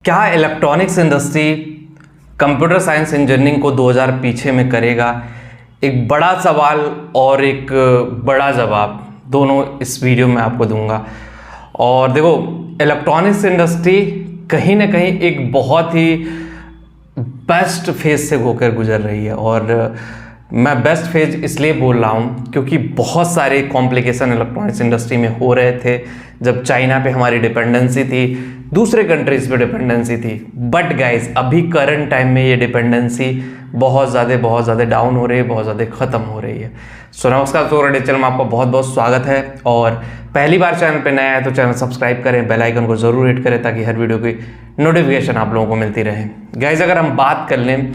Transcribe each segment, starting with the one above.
क्या electronics industry computer science engineering को 2000 पीछे में करेगा? एक बड़ा सवाल और एक बड़ा जवाब दोनों इस वीडियो में आपको दूंगा। और देखो, इलेक्ट्रॉनिक्स इंडस्ट्री कहीं ना कहीं एक बहुत ही बेस्ट फेज से होकर गुजर रही है। और मैं बेस्ट फेज इसलिए बोल रहा हूँ क्योंकि बहुत सारे कॉम्प्लिकेशन इलेक्ट्रॉनिक्स इंडस्ट्री में हो रहे थे जब चाइना पे हमारी डिपेंडेंसी थी, दूसरे कंट्रीज पे डिपेंडेंसी थी। बट गाइस, अभी करंट टाइम में ये डिपेंडेंसी बहुत ज़्यादा डाउन हो रही है, बहुत ज़्यादा ख़त्म हो रही है। सो नमस्कार दोस्तों, चैनल में आपका बहुत बहुत स्वागत है। और पहली बार चैनल पे नया है तो चैनल सब्सक्राइब करें, बेल आइकन को ज़रूर हिट करें ताकि हर वीडियो की नोटिफिकेशन आप लोगों को मिलती रहे। गाइस, अगर हम बात कर लें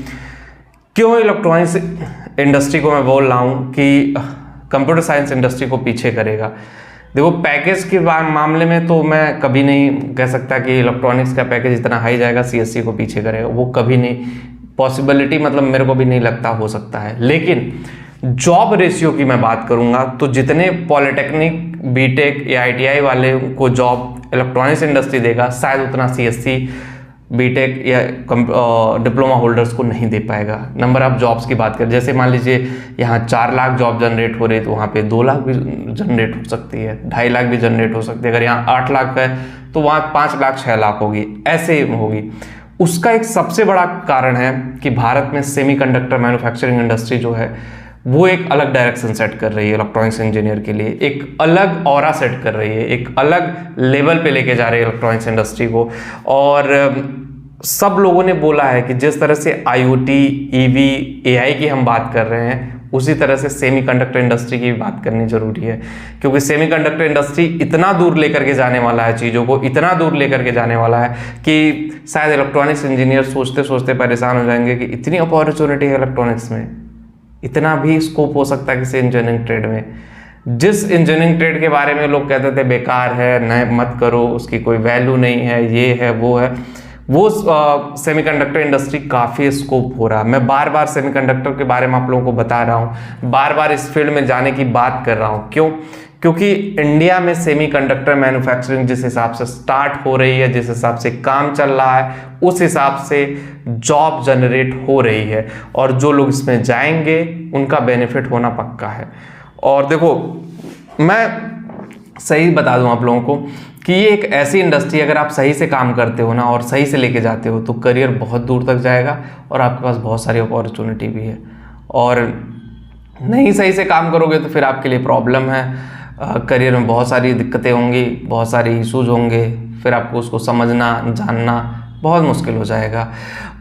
क्यों इलेक्ट्रॉनिक्स इंडस्ट्री को मैं बोल रहा हूँ कि कंप्यूटर साइंस इंडस्ट्री को पीछे करेगा। देखो, पैकेज के मामले में तो मैं कभी नहीं कह सकता कि इलेक्ट्रॉनिक्स का पैकेज इतना हाई जाएगा सीएससी को पीछे करेगा, वो कभी नहीं पॉसिबिलिटी, मतलब मेरे को भी नहीं लगता हो सकता है। लेकिन जॉब रेशियो की मैं बात करूंगा तो जितने पॉलिटेक्निक, बीटेक या आईटीआई वाले को जॉब इलेक्ट्रॉनिक्स इंडस्ट्री देगा, शायद उतना सीएससी, बीटेक या डिप्लोमा होल्डर्स को नहीं दे पाएगा। नंबर ऑफ जॉब्स की बात करें, जैसे मान लीजिए यहाँ 4 लाख जॉब जनरेट हो रही है तो वहाँ पे 2 लाख भी जनरेट हो सकती है, 2.5 लाख भी जनरेट हो सकती है। अगर यहाँ 8 लाख है तो वहाँ 5 लाख 6 लाख होगी, ऐसे होगी। उसका एक सबसे बड़ा कारण है कि भारत में सेमीकंडक्टर मैन्युफैक्चरिंग इंडस्ट्री जो है वो एक अलग डायरेक्शन सेट कर रही है इलेक्ट्रॉनिक्स इंजीनियर के लिए, एक अलग ऑरा सेट कर रही है, एक अलग लेवल पे लेके जा रही है इलेक्ट्रॉनिक्स इंडस्ट्री को। और सब लोगों ने बोला है कि जिस तरह से आईओटी, ईवी, एआई की हम बात कर रहे हैं, उसी तरह से सेमीकंडक्टर इंडस्ट्री की भी बात करनी जरूरी है। क्योंकि सेमीकंडक्टर इंडस्ट्री इतना दूर लेकर के जाने वाला है चीज़ों को, इतना दूर लेकर के जाने वाला है कि शायद इलेक्ट्रॉनिक्स इंजीनियर सोचते सोचते परेशान हो जाएंगे कि इतनी अपॉर्चुनिटी है इलेक्ट्रॉनिक्स में, इतना भी स्कोप हो सकता है किसी इंजीनियरिंग ट्रेड में। जिस इंजीनियरिंग ट्रेड के बारे में लोग कहते थे बेकार है, न मत करो, उसकी कोई वैल्यू नहीं है, ये है वो है, वो सेमीकंडक्टर इंडस्ट्री काफ़ी स्कोप हो रहा है। मैं बार बार सेमीकंडक्टर के बारे में आप लोगों को बता रहा हूँ, बार बार इस फील्ड में जाने की बात कर रहा हूँ। क्यों? क्योंकि इंडिया में सेमीकंडक्टर मैन्युफैक्चरिंग जिस हिसाब से स्टार्ट हो रही है, जिस हिसाब से काम चल रहा है, उस हिसाब से जॉब जनरेट हो रही है। और जो लोग इसमें जाएंगे उनका बेनिफिट होना पक्का है। और देखो, मैं सही बता दूं आप लोगों को कि ये एक ऐसी इंडस्ट्री, अगर आप सही से काम करते हो ना और सही से लेके जाते हो तो करियर बहुत दूर तक जाएगा और आपके पास बहुत सारी अपॉर्चुनिटी भी है। और नहीं सही से काम करोगे तो फिर आपके लिए प्रॉब्लम है, करियर में बहुत सारी दिक्कतें होंगी, बहुत सारी इश्यूज होंगे, फिर आपको उसको समझना, जानना बहुत मुश्किल हो जाएगा।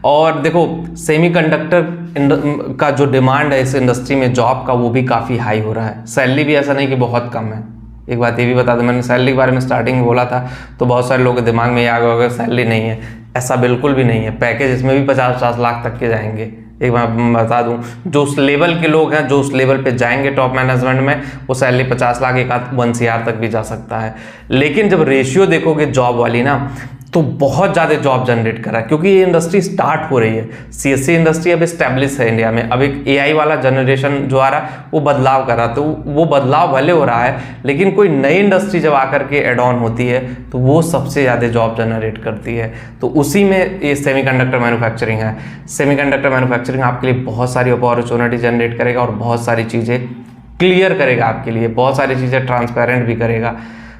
और देखो, सेमीकंडक्टर का जो डिमांड है इस इंडस्ट्री में जॉब का, वो भी काफ़ी हाई हो रहा है। सैलरी भी ऐसा नहीं कि बहुत कम है। एक बात ये भी बता दूं, मैंने सैलरी के बारे में स्टार्टिंग में बोला था तो बहुत सारे लोगों के दिमाग में ये आ गया सैलरी नहीं है। ऐसा बिल्कुल भी नहीं है। पैकेज इसमें भी 50-50 लाख तक के जाएंगे। एक बार बता दूं, जो उस लेवल के लोग हैं, जो उस लेवल पे जाएंगे टॉप मैनेजमेंट में, वो सैलरी 50 लाख, एक आध 1 CR तक भी जा सकता है। लेकिन जब रेशियो देखोगे जॉब वाली ना, तो बहुत ज़्यादा जॉब जनरेट कर रहा है क्योंकि ये इंडस्ट्री स्टार्ट हो रही है। सीएससी इंडस्ट्री अब एस्टेब्लिश है इंडिया में। अब एक एआई वाला जनरेशन जो आ रहा है वो बदलाव कर रहा है, तो वो बदलाव भले हो रहा है, लेकिन कोई नई इंडस्ट्री जब आकर के एड ऑन होती है तो वो सबसे ज़्यादा जॉब जनरेट करती है। तो उसी में ये सेमीकंडक्टर मैन्युफैक्चरिंग है। सेमीकंडक्टर मैन्युफैक्चरिंग आपके लिए बहुत सारी अपॉर्चुनिटी जनरेट करेगा और बहुत सारी चीज़ें क्लियर करेगा आपके लिए, बहुत सारी चीज़ें ट्रांसपेरेंट भी करेगा।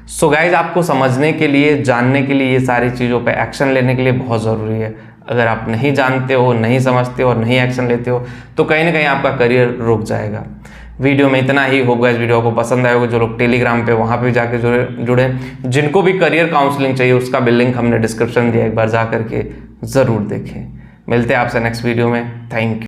सो गाइज, आपको समझने के लिए, जानने के लिए, ये सारी चीज़ों पे एक्शन लेने के लिए बहुत ज़रूरी है। अगर आप नहीं जानते हो, नहीं समझते हो और नहीं एक्शन लेते हो तो कहीं ना कहीं आपका करियर रुक जाएगा। वीडियो में इतना ही होगा। इस वीडियो को पसंद आएगा, जो लोग टेलीग्राम पे वहाँ पे जाके जुड़े, जिनको भी करियर काउंसलिंग चाहिए उसका भी लिंक हमने डिस्क्रिप्शन दिया, एक बार जा करके ज़रूर देखें। मिलते हैं आपसे नेक्स्ट वीडियो में। Thank you.